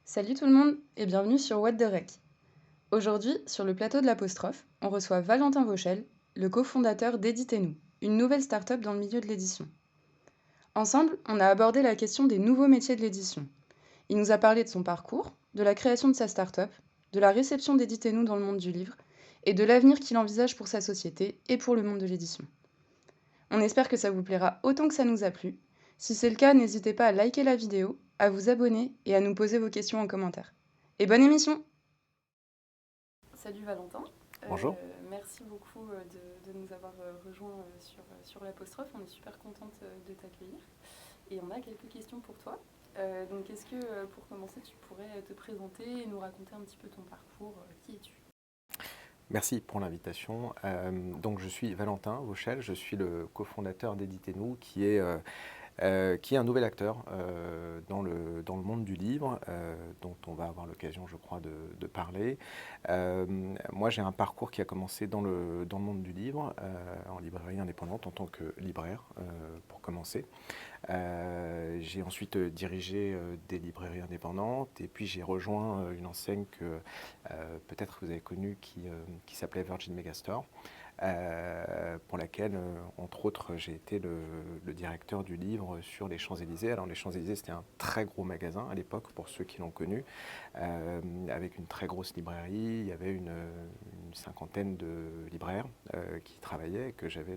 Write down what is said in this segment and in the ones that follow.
Salut tout le monde et bienvenue sur What the Rec. Aujourd'hui, sur le plateau de l'Apostrophe, on reçoit Valentin Vauchel, le cofondateur d'Éditez-nous, une nouvelle start-up dans le milieu de l'édition. Ensemble, on a abordé la question des nouveaux métiers de l'édition. Il nous a parlé de son parcours, de la création de sa start-up, de la réception d'Éditez-nous dans le monde du livre et de l'avenir qu'il envisage pour sa société et pour le monde de l'édition. On espère que ça vous plaira autant que ça nous a plu. Si c'est le cas, n'hésitez pas à liker la vidéo, à vous abonner et à nous poser vos questions en commentaire. Et bonne émission! Salut Valentin. Bonjour. Merci beaucoup de nous avoir rejoints sur l'apostrophe. On est super contente de t'accueillir. Et on a quelques questions pour toi. Donc est-ce que pour commencer, tu pourrais te présenter et nous raconter un petit peu ton parcours? Qui es-tu? Merci pour l'invitation. Donc je suis Valentin Vauchel, je suis le cofondateur d'Éditez-nous qui est un nouvel acteur dans le monde du livre, dont on va avoir l'occasion, je crois, de parler. Moi, j'ai un parcours qui a commencé dans le monde du livre, en librairie indépendante, en tant que libraire, pour commencer. J'ai ensuite dirigé des librairies indépendantes, et puis j'ai rejoint une enseigne que peut-être vous avez connue qui s'appelait Virgin Megastore. Pour laquelle, entre autres, j'ai été le directeur du livre sur les Champs-Élysées. Alors les Champs-Élysées, c'était un très gros magasin à l'époque, pour ceux qui l'ont connu, avec une très grosse librairie. Il y avait une cinquantaine de libraires qui travaillaient et que j'avais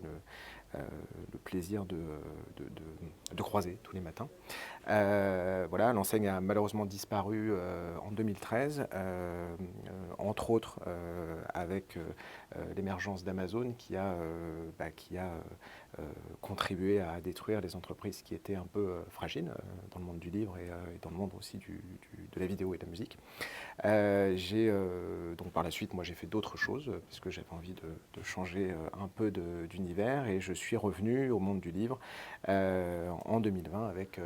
le plaisir de croiser tous les matins. Voilà, l'enseigne a malheureusement disparu en 2013, entre autres avec l'émergence d'Amazon qui a contribué à détruire les entreprises qui étaient un peu fragiles dans le monde du livre et dans le monde aussi de la vidéo et de la musique. Donc par la suite, moi j'ai fait d'autres choses parce que j'avais envie de changer un peu d'univers, et je suis revenu au monde du livre en 2020 avec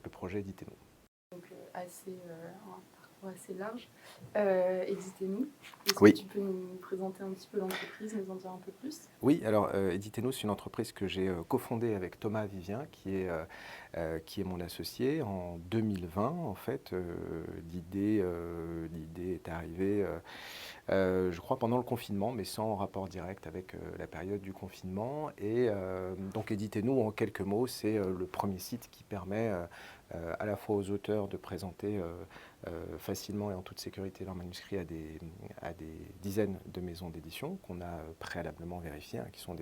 le projet Éditez-nous. Donc un parcours assez large. Éditez-nous. Est-ce que Oui. tu peux nous présenter un petit peu l'entreprise, nous en dire un peu plus? Oui, alors Éditez-nous, c'est une entreprise que j'ai cofondée avec Thomas Vivien, qui est mon associé en 2020. En fait, l'idée est arrivée, je crois, pendant le confinement, mais sans rapport direct avec la période du confinement. Et donc Éditez-nous, en quelques mots, c'est le premier site qui permet à la fois aux auteurs de présenter facilement et en toute sécurité leurs manuscrits à des dizaines de maisons d'édition qu'on a préalablement vérifiées, qui sont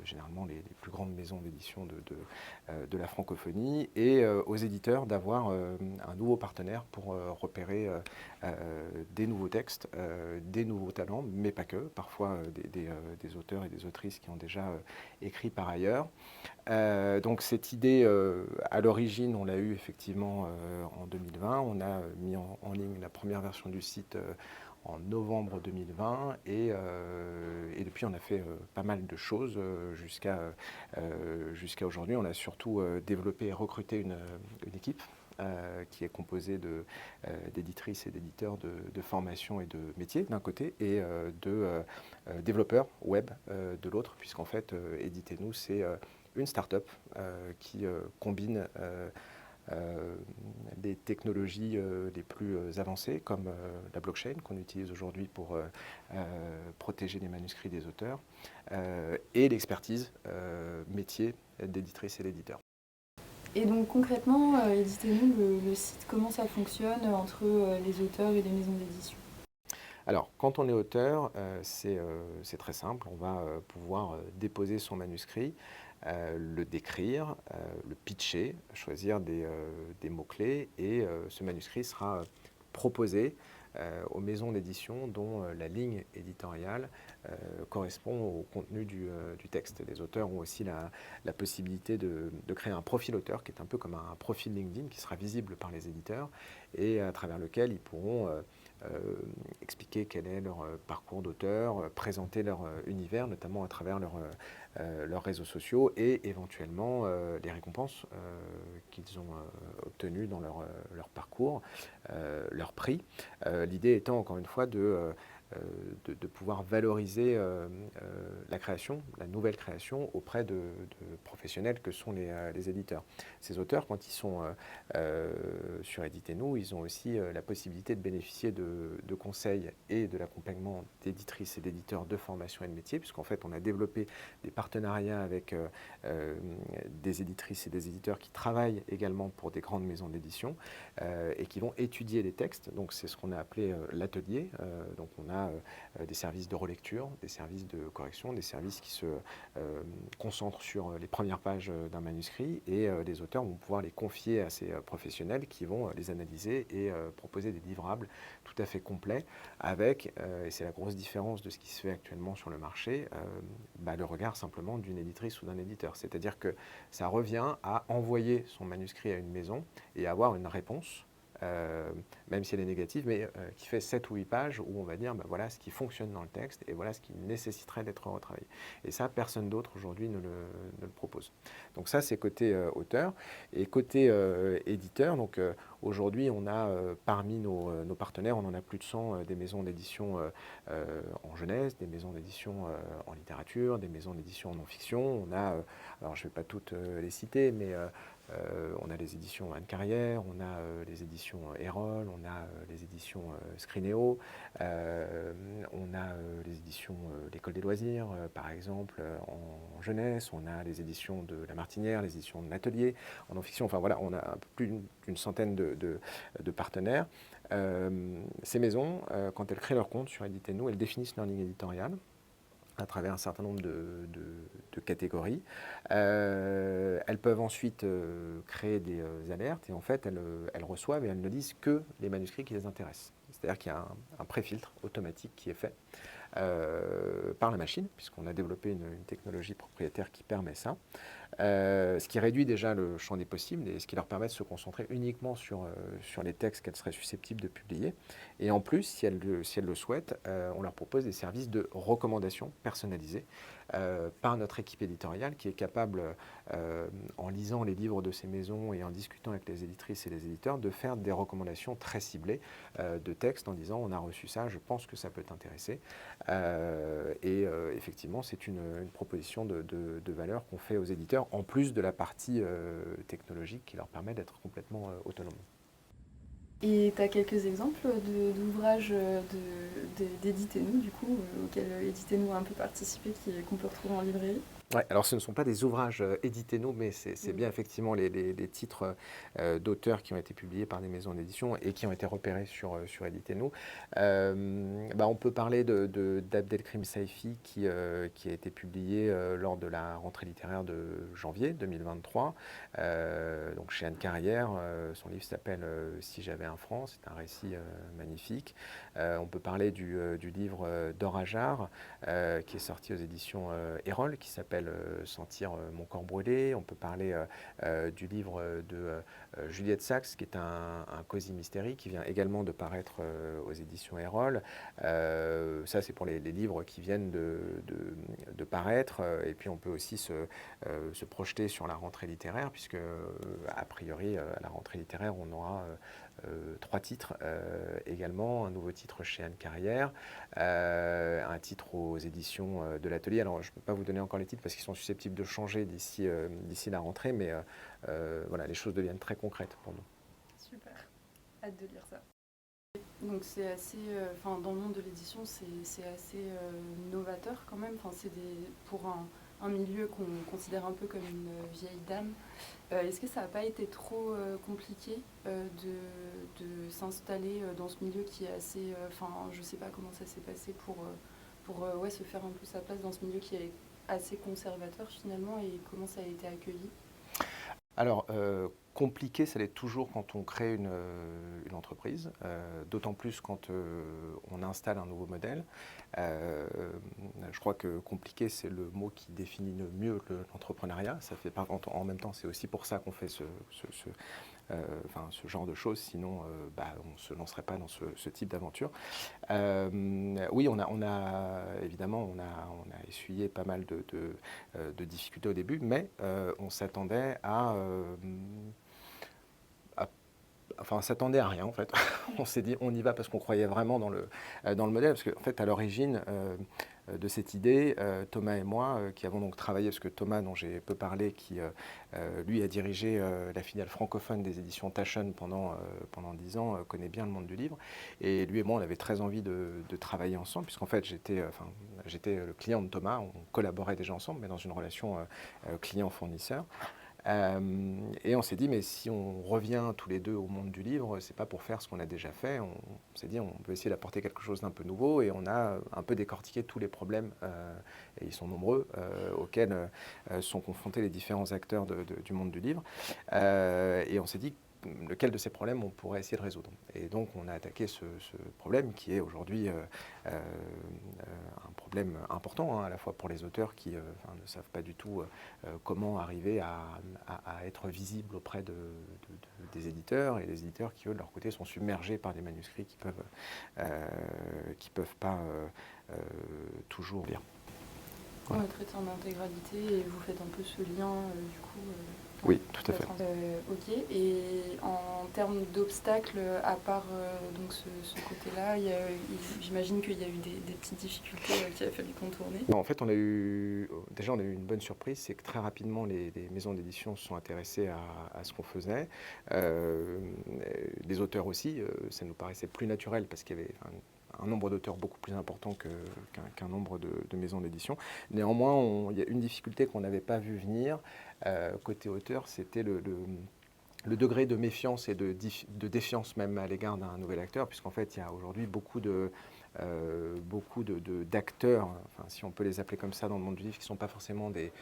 généralement les plus grandes maisons d'édition de la francophonie, et aux éditeurs d'avoir un nouveau partenaire pour repérer des nouveaux textes, des nouveaux talents, mais pas que, parfois des auteurs et des autrices qui ont déjà écrit par ailleurs. Donc cette idée, à l'origine, on l'a eue effectivement en 2020. On a mis en ligne la première version du site en novembre 2020, et depuis on a fait pas mal de choses jusqu'à aujourd'hui. On a surtout développé et recruté une équipe qui est composée d'éditrices et d'éditeurs de formation et de métiers d'un côté, et de développeurs web de l'autre, puisqu'en fait Éditez-nous, c'est une start-up qui combine des technologies les plus avancées, comme la blockchain qu'on utilise aujourd'hui pour protéger les manuscrits des auteurs, et l'expertise métier d'éditrice et d'éditeur. Et donc concrètement, Éditez-nous, le site, comment ça fonctionne entre les auteurs et les maisons d'édition? Alors, quand on est auteur, c'est très simple. On va pouvoir déposer son manuscrit, le décrire, le pitcher, choisir des mots-clés, et ce manuscrit sera proposé aux maisons d'édition dont la ligne éditoriale correspond au contenu du texte. Les auteurs ont aussi la possibilité de créer un profil auteur, qui est un peu comme un profil LinkedIn, qui sera visible par les éditeurs, et à travers lequel ils pourront expliquer quel est leur parcours d'auteur, présenter leur univers, notamment à travers leurs réseaux sociaux, et éventuellement les récompenses qu'ils ont obtenues dans leur parcours, leur prix. L'idée étant, encore une fois, de pouvoir valoriser la création, la nouvelle création auprès de professionnels que sont les éditeurs. Ces auteurs, quand ils sont sur Éditez-nous, ils ont aussi la possibilité de bénéficier de conseils et de l'accompagnement d'éditrices et d'éditeurs de formation et de métier, puisqu'en fait on a développé des partenariats avec des éditrices et des éditeurs qui travaillent également pour des grandes maisons d'édition et qui vont étudier les textes. Donc c'est ce qu'on a appelé l'atelier. Donc on a des services de relecture, des services de correction, des services qui se concentrent sur les premières pages d'un manuscrit, et les auteurs vont pouvoir les confier à ces professionnels qui vont les analyser et proposer des livrables tout à fait complets avec, et c'est la grosse différence de ce qui se fait actuellement sur le marché, le regard simplement d'une éditrice ou d'un éditeur. C'est-à-dire que ça revient à envoyer son manuscrit à une maison et avoir une réponse, même si elle est négative, mais qui fait 7 ou 8 pages où on va dire voilà ce qui fonctionne dans le texte et voilà ce qui nécessiterait d'être retravaillé. Et ça, personne d'autre aujourd'hui ne le propose. Donc ça, c'est côté auteur. Et côté éditeur, donc aujourd'hui, on a parmi nos partenaires, on en a plus de 100 des maisons d'édition en jeunesse, des maisons d'édition en littérature, des maisons d'édition en non-fiction. On a, alors je ne vais pas toutes les citer, mais on a les éditions Anne Carrière, on a les éditions Erol, on a les éditions Scrinéo, on a les éditions L'École des loisirs, par exemple, en jeunesse, on a les éditions de La Martinière, les éditions de l'Atelier, en non-fiction, enfin voilà, on a un peu plus d'une centaine de partenaires. Ces maisons, quand elles créent leur compte sur Éditez-nous, elles définissent leur ligne éditoriale à travers un certain nombre de catégories. Elles peuvent ensuite créer des alertes, et en fait, elles reçoivent et elles ne lisent que les manuscrits qui les intéressent. C'est-à-dire qu'il y a un pré-filtre automatique qui est fait par la machine, puisqu'on a développé une technologie propriétaire qui permet ça. Ce qui réduit déjà le champ des possibles et ce qui leur permet de se concentrer uniquement sur les textes qu'elles seraient susceptibles de publier. Et en plus, si elles le souhaitent, on leur propose des services de recommandation personnalisés par notre équipe éditoriale qui est capable, en lisant les livres de ces maisons et en discutant avec les éditrices et les éditeurs, de faire des recommandations très ciblées de textes en disant on a reçu ça, je pense que ça peut t'intéresser. Effectivement, c'est une proposition de valeur qu'on fait aux éditeurs, en plus de la partie technologique qui leur permet d'être complètement autonomes. Et tu as quelques exemples d'ouvrages d'Éditez-nous, du coup, auxquels Éditez-nous a un peu participé, qu'on peut retrouver en librairie? Ouais, alors ce ne sont pas des ouvrages édités-nous, mais c'est bien effectivement les titres d'auteurs qui ont été publiés par des maisons d'édition et qui ont été repérés sur Éditez-nous. On peut parler d'Abdelkrim Saifi qui a été publié lors de la rentrée littéraire de janvier 2023, donc chez Anne Carrière. Son livre s'appelle Si j'avais un franc, c'est un récit magnifique. On peut parler du livre d'Or-Ajar qui est sorti aux éditions Erol, qui s'appelle Sentir mon corps brûlé. On peut parler du livre de Juliette Sachs, qui est un cosy mystery, qui vient également de paraître aux éditions Erol. Ça, c'est pour les livres qui viennent de paraître. Et puis, on peut aussi se projeter sur la rentrée littéraire, puisque, a priori, à la rentrée littéraire, on aura 3 titres également, un nouveau titre chez Anne Carrière, un titre aux éditions de l'Atelier. Alors je ne peux pas vous donner encore les titres parce qu'ils sont susceptibles de changer d'ici la rentrée, mais voilà, les choses deviennent très concrètes pour nous. Super, hâte de lire ça. Donc c'est assez, dans le monde de l'édition, c'est assez novateur quand même. C'est pour un milieu qu'on considère un peu comme une vieille dame. Est-ce que ça n'a pas été trop compliqué de s'installer dans ce milieu qui est assez... je ne sais pas comment ça s'est passé pour se faire un peu sa place dans ce milieu qui est assez conservateur finalement, et comment ça a été accueilli? Alors, compliqué, ça l'est toujours quand on crée une entreprise, d'autant plus quand on installe un nouveau modèle. Je crois que compliqué, c'est le mot qui définit le mieux l'entrepreneuriat. Ça fait pas, en même temps, c'est aussi pour ça qu'on fait ce genre de choses, sinon on ne se lancerait pas dans ce type d'aventure. Oui, évidemment, on a essuyé pas mal de difficultés au début, mais on s'attendait à enfin, on s'attendait à rien en fait. On s'est dit on y va parce qu'on croyait vraiment dans le modèle, parce qu'en fait à l'origine de cette idée, Thomas et moi, qui avons donc travaillé, parce que Thomas, dont j'ai peu parlé, qui lui a dirigé la filiale francophone des éditions Taschen pendant 10 ans, connaît bien le monde du livre. Et lui et moi, on avait très envie de travailler ensemble, puisqu'en fait, j'étais le client de Thomas, on collaborait déjà ensemble, mais dans une relation client-fournisseur. Et on s'est dit, mais si on revient tous les deux au monde du livre, c'est pas pour faire ce qu'on a déjà fait. On s'est dit, on peut essayer d'apporter quelque chose d'un peu nouveau, et on a un peu décortiqué tous les problèmes, et ils sont nombreux, auxquels sont confrontés les différents acteurs du monde du livre. Et on s'est dit, lequel de ces problèmes on pourrait essayer de résoudre. Et donc on a attaqué ce problème qui est aujourd'hui un problème important, hein, à la fois pour les auteurs qui ne savent pas du tout comment arriver à être visibles auprès des éditeurs, et les éditeurs qui, eux, de leur côté, sont submergés par des manuscrits qui peuvent pas toujours lire. On le traite en intégralité et vous faites un peu ce lien du coup. Oui, tout à fait. Ok, et en termes d'obstacles, à part donc ce côté-là, j'imagine qu'il y a eu des petites difficultés qu'il a fallu contourner. En fait, on a eu une bonne surprise, c'est que très rapidement les maisons d'édition se sont intéressées à ce qu'on faisait. Les auteurs aussi, ça nous paraissait plus naturel parce qu'il y avait un nombre d'auteurs beaucoup plus important qu'un nombre de maisons d'édition. Néanmoins, il y a une difficulté qu'on n'avait pas vu venir côté auteur, c'était le degré de méfiance et de défiance même à l'égard d'un nouvel acteur, puisqu'en fait, il y a aujourd'hui beaucoup d'acteurs, enfin, si on peut les appeler comme ça dans le monde du livre, qui ne sont pas forcément des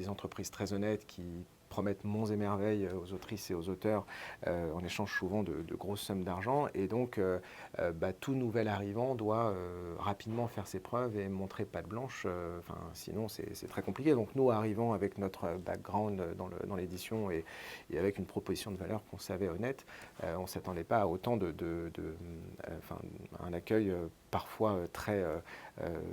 entreprises très honnêtes, qui promettent monts et merveilles aux autrices et aux auteurs en échange souvent de grosses sommes d'argent. Et donc, tout nouvel arrivant doit rapidement faire ses preuves et montrer patte blanche. Sinon, c'est très compliqué. Donc, nous, arrivant avec notre background dans l'édition et avec une proposition de valeur qu'on savait honnête, on ne s'attendait pas à autant un accueil parfois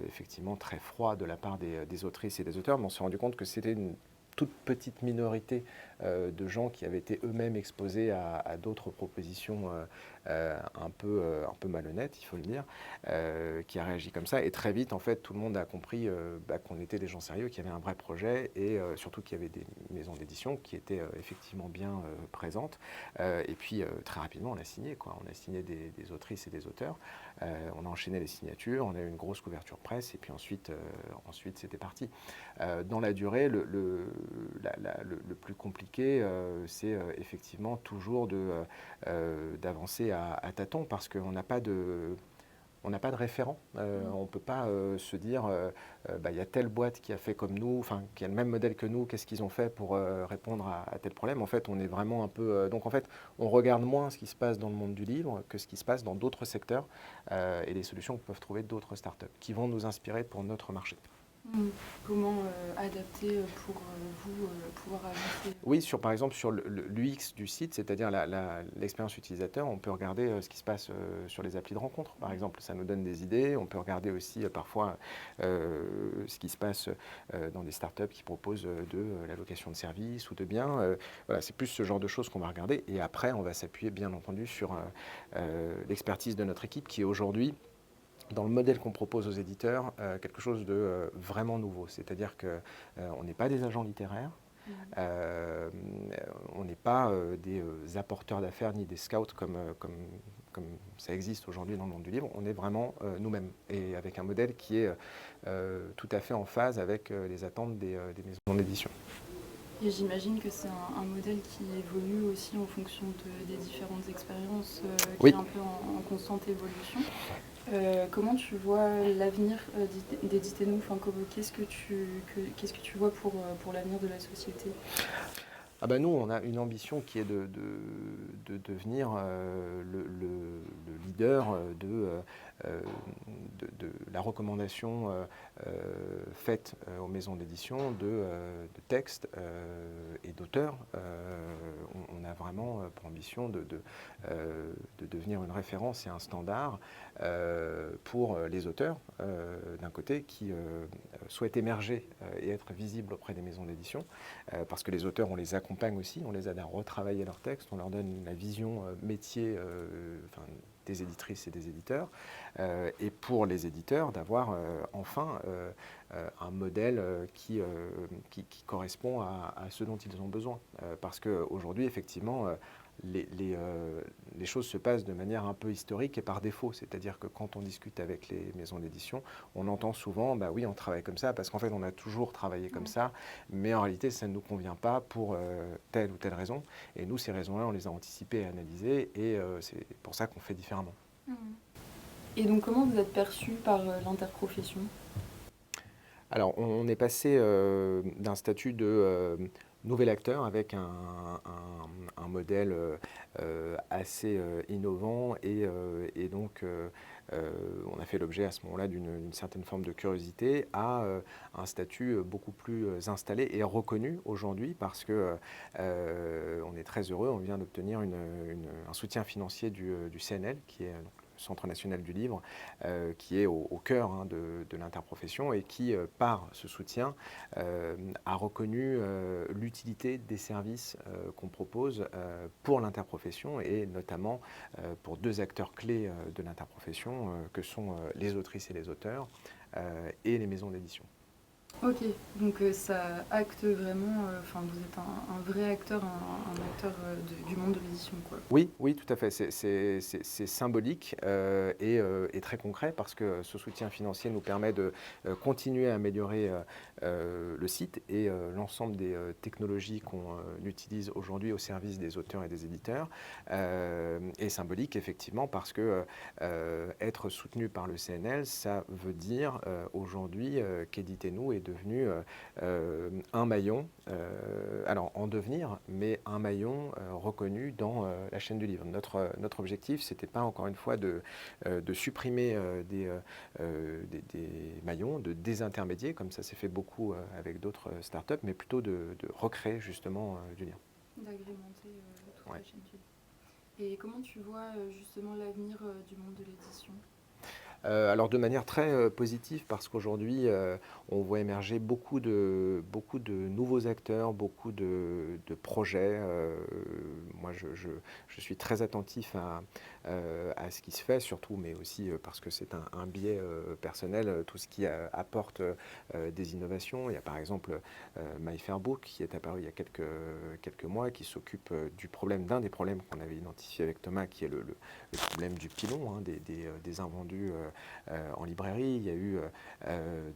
effectivement très froid de la part des autrices et des auteurs. Mais on s'est rendu compte que c'était une toute petite minorité de gens qui avaient été eux-mêmes exposés à d'autres propositions un peu malhonnêtes, il faut le dire, qui a réagi comme ça. Et très vite, en fait, tout le monde a compris qu'on était des gens sérieux, qu'il y avait un vrai projet, et surtout qu'il y avait des maisons d'édition qui étaient effectivement bien présentes. Et puis, très rapidement, on a signé, quoi. On a signé des autrices et des auteurs. On a enchaîné les signatures, on a eu une grosse couverture presse, et puis ensuite c'était parti. Dans la durée, le plus compliqué, c'est effectivement toujours d'avancer à tâtons, parce qu'on n'a pas de référent. On ne peut pas se dire, il y a telle boîte qui a fait comme nous, enfin, qui a le même modèle que nous, qu'est-ce qu'ils ont fait pour répondre à tel problème. En fait, on est vraiment un peu... donc, en fait, on regarde moins ce qui se passe dans le monde du livre que ce qui se passe dans d'autres secteurs et les solutions que peuvent trouver d'autres startups qui vont nous inspirer pour notre marché. Comment adapter pour vous pouvoir avancer? Oui, par exemple sur l'UX du site, c'est-à-dire l'expérience utilisateur, on peut regarder ce qui se passe sur les applis de rencontre, par exemple. Ça nous donne des idées. On peut regarder aussi parfois ce qui se passe dans des startups qui proposent de la location de services ou de biens. Voilà, c'est plus ce genre de choses qu'on va regarder. Et après, on va s'appuyer, bien entendu, sur l'expertise de notre équipe qui est aujourd'hui, dans le modèle qu'on propose aux éditeurs, quelque chose de vraiment nouveau. C'est-à-dire qu'on n'est pas des agents littéraires, on n'est pas des apporteurs d'affaires ni des scouts comme ça existe aujourd'hui dans le monde du livre. On est vraiment nous-mêmes, et avec un modèle qui est tout à fait en phase avec les attentes des maisons d'édition. Et j'imagine que c'est un modèle qui évolue aussi en fonction des différentes expériences, qui est un peu en constante évolution. Comment tu vois l'avenir d'Editez-nous, qu'est-ce que tu vois pour l'avenir de la société? Nous, on a une ambition qui est de devenir le leader de la recommandation faite aux maisons d'édition de textes et d'auteurs. On a vraiment pour ambition de devenir une référence et un standard pour les auteurs, d'un côté, qui souhaitent émerger et être visibles auprès des maisons d'édition, parce que les auteurs, on les accompagne accompagne aussi, on les aide à retravailler leurs textes, on leur donne la vision métier enfin, des éditrices et des éditeurs, et pour les éditeurs d'avoir enfin un modèle qui correspond à ce dont ils ont besoin. Parce qu'aujourd'hui, effectivement, les choses se passent de manière un peu historique et par défaut. C'est-à-dire que quand on discute avec les maisons d'édition, on entend souvent, bah oui, on travaille comme ça, parce qu'en fait, on a toujours travaillé comme ça, mais en réalité, ça ne nous convient pas pour telle ou telle raison. Et nous, ces raisons-là, on les a anticipées et analysées, et c'est pour ça qu'on fait différemment. Et donc, comment vous êtes perçu par l'interprofession? Alors, on est passé d'un statut de nouvel acteur avec un modèle assez innovant et donc on a fait l'objet à ce moment-là d'une certaine forme de curiosité à un statut beaucoup plus installé et reconnu aujourd'hui parce que on est très heureux, on vient d'obtenir un soutien financier du CNL qui est donc, le Centre national du livre, qui est au cœur de l'interprofession et qui, par ce soutien, a reconnu l'utilité des services qu'on propose pour l'interprofession et notamment pour deux acteurs clés de l'interprofession que sont les autrices et les auteurs et les maisons d'édition. Ok, donc ça acte vraiment, enfin vous êtes un vrai acteur, un acteur du monde de l'édition, quoi. Oui, oui, tout à fait. C'est symbolique et très concret parce que ce soutien financier nous permet de continuer à améliorer le site et l'ensemble des technologies qu'on utilise aujourd'hui au service des auteurs et des éditeurs. Et symbolique, effectivement, parce que être soutenu par le CNL, ça veut dire aujourd'hui qu'Éditez-nous est devenu un maillon, alors en devenir, mais un maillon reconnu dans la chaîne du livre. Notre objectif, c'était pas encore une fois de supprimer des maillons, de désintermédier, comme ça s'est fait beaucoup avec d'autres startups, mais plutôt de recréer justement du lien. D'agrémenter toute Ouais. la chaîne du livre. Et comment tu vois justement l'avenir du monde de l'édition? Alors de manière très positive parce qu'aujourd'hui on voit émerger beaucoup de nouveaux acteurs, beaucoup de projets. Moi je suis très attentif à ce qui se fait surtout, mais aussi parce que c'est un biais personnel, tout ce qui apporte des innovations. Il y a par exemple My Fair Book qui est apparu il y a quelques mois et qui s'occupe d'un des problèmes qu'on avait identifié avec Thomas qui est le problème du pilon, des invendus en librairie. Il y a eu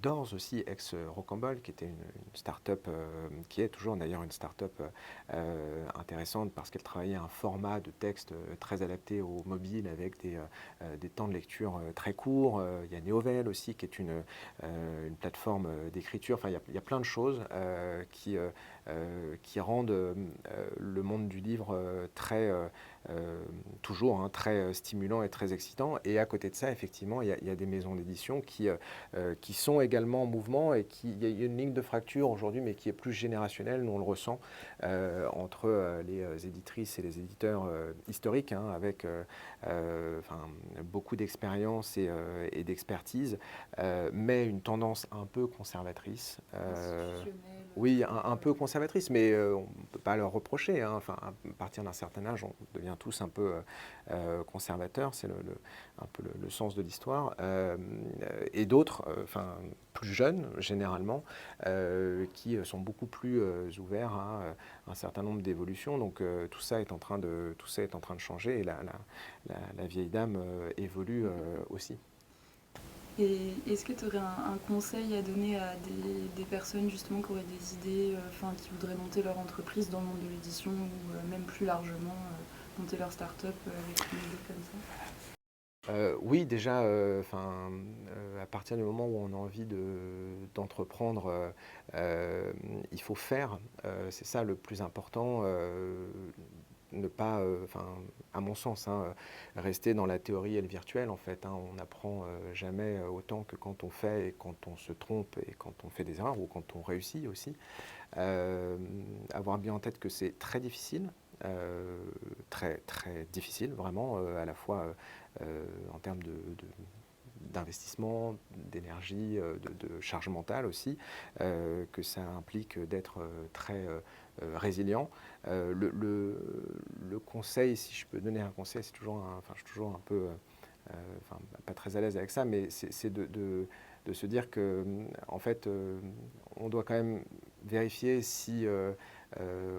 Doors aussi, ex-Rocambole, qui était une start-up, qui est toujours d'ailleurs une start-up intéressante parce qu'elle travaillait un format de texte très adapté au mobile avec des temps de lecture très courts. Il y a Néovel aussi, qui est une plateforme d'écriture. Enfin, il y a plein de choses qui rendent le monde du livre toujours très stimulant et très excitant. Et à côté de ça, effectivement, il y a des maisons d'édition qui sont également en mouvement et il y a une ligne de fracture aujourd'hui, mais qui est plus générationnelle. Nous, on le ressent entre les éditrices et les éditeurs historiques, avec beaucoup d'expérience et d'expertise, mais une tendance un peu conservatrice. Oui, un peu conservatrice, mais on ne peut pas leur reprocher. Enfin, à partir d'un certain âge, on devient tous un peu conservateurs, c'est un peu le sens de l'histoire. Et d'autres, plus jeunes généralement, qui sont beaucoup plus ouverts à un certain nombre d'évolutions. Donc tout ça est en train de changer et la vieille dame évolue aussi. Et est-ce que tu aurais un conseil à donner à des personnes justement qui auraient des idées, qui voudraient monter leur entreprise dans le monde de l'édition ou même plus largement monter leur start-up avec une idée comme ça? Oui, déjà, à partir du moment où on a envie d'entreprendre, il faut faire. C'est ça le plus important. Ne pas, à mon sens, rester dans la théorie et le virtuel, en fait. On n'apprend jamais autant que quand on fait et quand on se trompe et quand on fait des erreurs ou quand on réussit aussi. Avoir bien en tête que c'est très difficile, très, très difficile, vraiment, à la fois en termes d'investissement, d'énergie, de charge mentale aussi, que ça implique d'être très résilient. Le conseil, si je peux donner un conseil, c'est toujours je suis toujours un peu, pas très à l'aise avec ça, mais c'est de se dire que, en fait, on doit quand même vérifier si,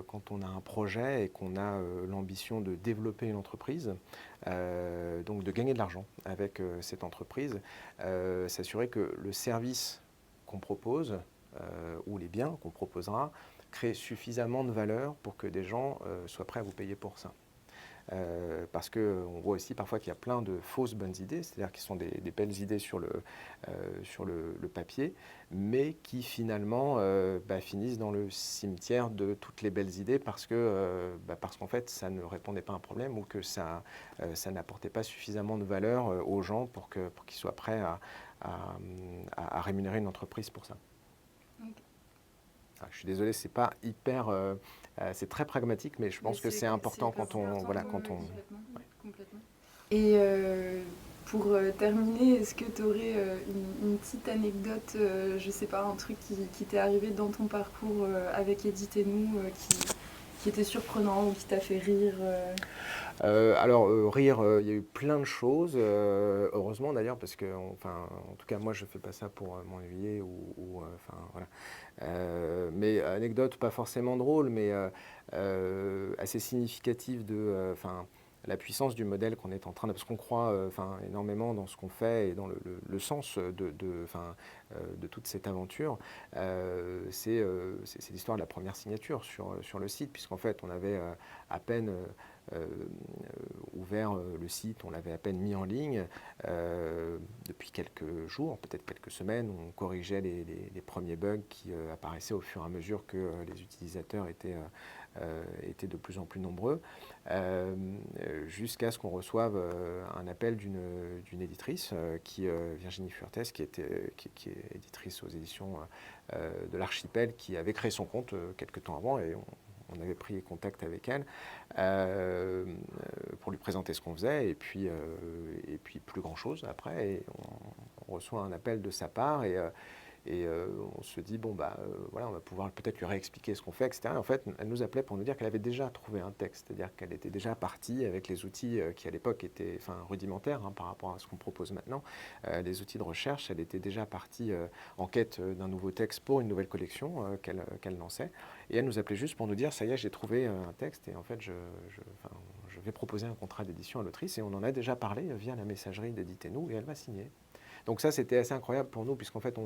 quand on a un projet et qu'on a l'ambition de développer une entreprise, donc de gagner de l'argent avec cette entreprise, s'assurer que le service qu'on propose ou les biens qu'on proposera créent suffisamment de valeur pour que des gens soient prêts à vous payer pour ça. Parce qu'on voit aussi parfois qu'il y a plein de fausses bonnes idées, c'est-à-dire qui sont des belles idées sur le papier, mais qui finalement finissent dans le cimetière de toutes les belles idées parce qu'en fait ça ne répondait pas à un problème ou que ça n'apportait pas suffisamment de valeur aux gens pour qu'ils soient prêts à rémunérer une entreprise pour ça. Ok. Je suis désolé, c'est pas hyper, c'est très pragmatique, mais je pense que c'est important quand on, voilà, quand on. Complètement, ouais. Complètement. Et pour terminer, est-ce que tu aurais une petite anecdote, je sais pas, un truc qui t'est arrivé dans ton parcours avec Éditez-nous, qui était surprenant ou qui t'a fait rire Rire, il y a eu plein de choses, heureusement d'ailleurs, parce que, en tout cas, moi, je fais pas ça pour m'ennuyer voilà. Mais anecdote pas forcément drôle, mais assez significative de, la puissance du modèle qu'on est en train de, parce qu'on croit, énormément dans ce qu'on fait et dans le sens de toute cette aventure. C'est l'histoire de la première signature sur le site, puisqu'en fait, on avait à peine ouvert le site, on l'avait à peine mis en ligne. Depuis quelques jours, peut-être quelques semaines, on corrigeait les premiers bugs qui apparaissaient au fur et à mesure que les utilisateurs étaient de plus en plus nombreux, jusqu'à ce qu'on reçoive un appel d'une éditrice, Virginie Furtès, qui est éditrice aux éditions de l'Archipel, qui avait créé son compte quelques temps avant, et on avait pris contact avec elle pour lui présenter ce qu'on faisait, et puis plus grand-chose après, et on reçoit un appel de sa part, et on se dit, voilà, on va pouvoir peut-être lui réexpliquer ce qu'on fait, etc. Et en fait, elle nous appelait pour nous dire qu'elle avait déjà trouvé un texte, c'est-à-dire qu'elle était déjà partie avec les outils qui à l'époque étaient rudimentaires par rapport à ce qu'on propose maintenant, les outils de recherche. Elle était déjà partie en quête d'un nouveau texte pour une nouvelle collection qu'elle lançait. Et elle nous appelait juste pour nous dire, ça y est, j'ai trouvé un texte, et en fait, je vais proposer un contrat d'édition à l'autrice, et on en a déjà parlé via la messagerie d'Éditez-nous, et elle va signer. Donc ça, c'était assez incroyable pour nous, puisqu'en fait,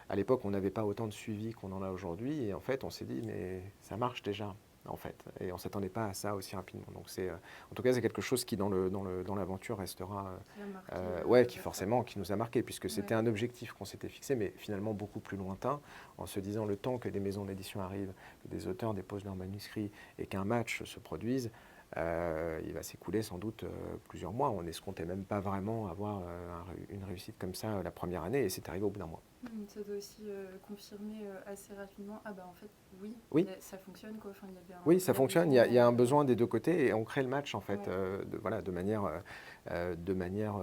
à l'époque, on n'avait pas autant de suivi qu'on en a aujourd'hui. Et en fait, on s'est dit, mais ça marche déjà, en fait. Et on ne s'attendait pas à ça aussi rapidement. Donc en tout cas, c'est quelque chose qui, dans l'aventure, restera, qui nous a marqué, puisque c'était un objectif qu'on s'était fixé, mais finalement beaucoup plus lointain, en se disant, le temps que des maisons d'édition arrivent, que des auteurs déposent leurs manuscrits et qu'un match se produise, il va s'écouler sans doute plusieurs mois. On n'escomptait même pas vraiment avoir une réussite comme ça la première année, et c'est arrivé au bout d'un mois. Ça doit aussi confirmer assez rapidement, en fait, oui. Ça fonctionne, quoi. Enfin, oui, ça fonctionne, il y a un besoin des deux côtés, et on crée le match, en fait, de manière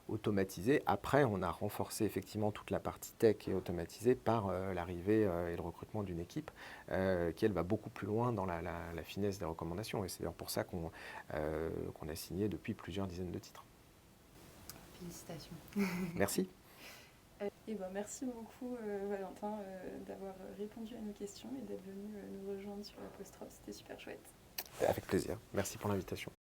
automatisée. Après, on a renforcé effectivement toute la partie tech et automatisée par l'arrivée et le recrutement d'une équipe qui, elle, va beaucoup plus loin dans la finesse des recommandations. Et c'est d'ailleurs pour ça qu'on a signé depuis plusieurs dizaines de titres. Félicitations. Merci. Merci beaucoup, Valentin, d'avoir répondu à nos questions et d'être venu nous rejoindre sur l'apostrophe. C'était super chouette. Avec plaisir. Merci pour l'invitation.